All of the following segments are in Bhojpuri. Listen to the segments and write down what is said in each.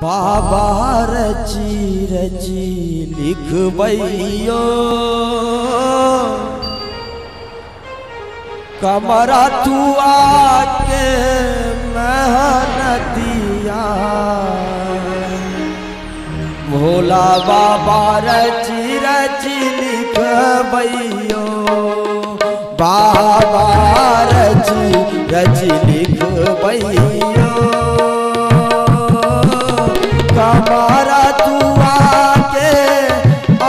बाबा रची रची लिखबैयो कमरा तू आके मेहनतिया भोला बाबा रची रची लिखबैयो बाबा रची रची लिखबैयो कमरा तू आके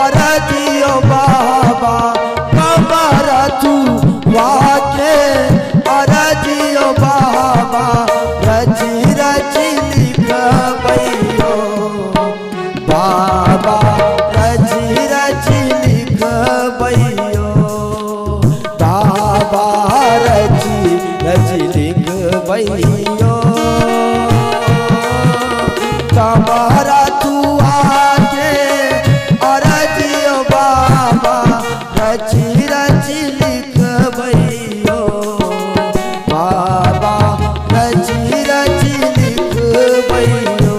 अरजियो बाबा कमरा तू आके अरजियो बाबा रची रची लिखबैयो बाबा रची रची लिखबैयो बाबा रची रची लिखबैयो कमरा तू आके अरजियो बाबा रची रची लिखबैयो बाबा रची रची लिखबैयो।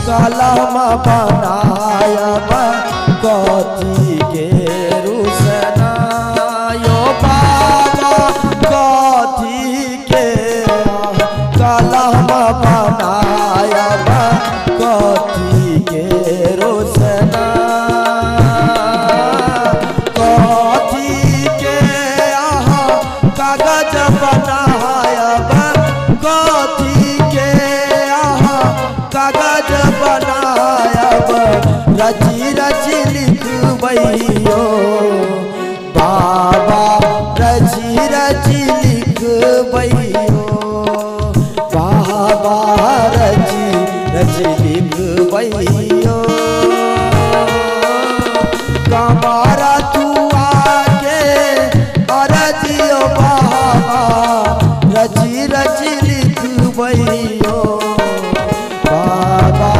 कलम बनायब कथी के रुसना यो बाबा कथी के कलम बनायब कथी के रुसना कथी के कागज बनायब कथी के कागज बनायब रची रची लिखबैयो बाबा रची रची लिखबैयो बाबा रची रची लिखबैयो कमरा तू आके अरजियो बाबा रची रची लिखबैयो बाबा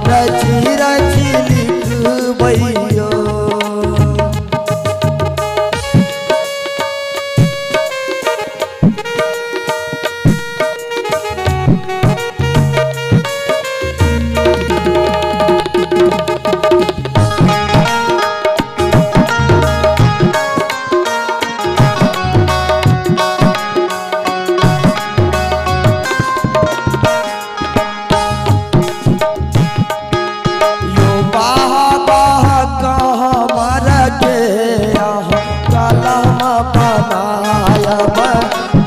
रची रची लिखबैयो।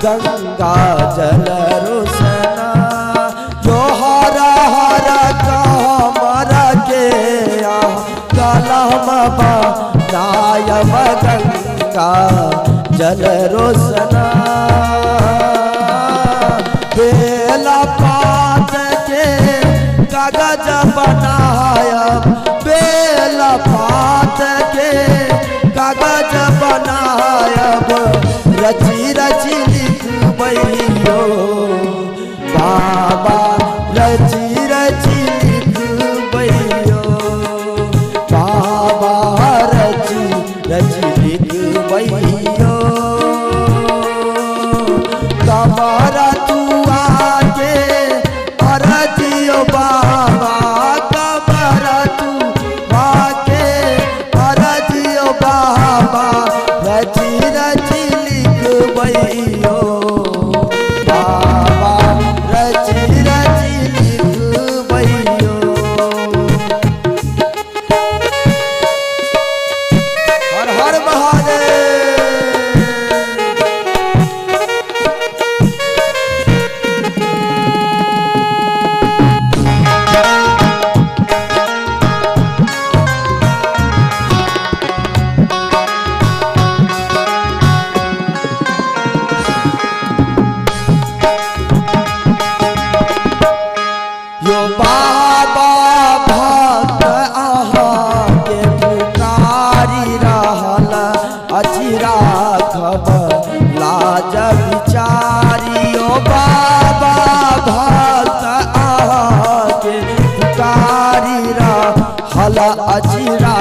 गंगा जल रोसना जो हरा हरा कमर के कलम बनायब गंगा जल रोसना बेला पात के कागज बनायब बेला पात के कागज बनायब रची रची लिखबैयो बाबा रची रची लिखबैयो बाबा रची रची लिखबैयो कमरा तू आके अरजियो बाबा कमरा तू आके अरजियो बाबा रची रची लिखबैयो बाबा रची रची लिख बाबा भक्त अहाँ के पुकारी रहल अचिरा खबर लाज विचारी ओ बाबा भक्त अहाँ के पुकारी रहल अचिरा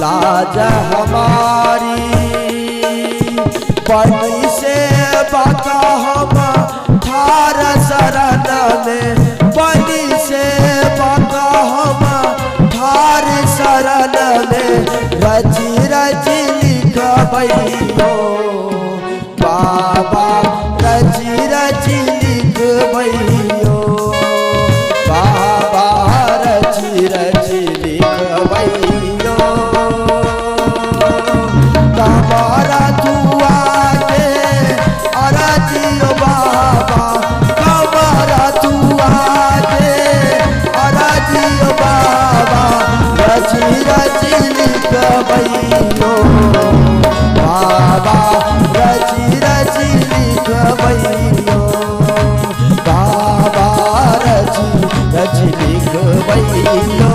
लाज हमारी बनी से बाका हम ठार शरण में बनी से बाका हम ठार शरण में रची रची लिखबैयो बाबा रची रची लिखबैयो बाबा रची रची लिखबैयो कमरा दुआ के अरजियो बाबा कमरा दुआ के अरजियो बाबा रची रची लिखबैयो बाबा रची रची लिखबैयो बाबा रची रची लिखबैयो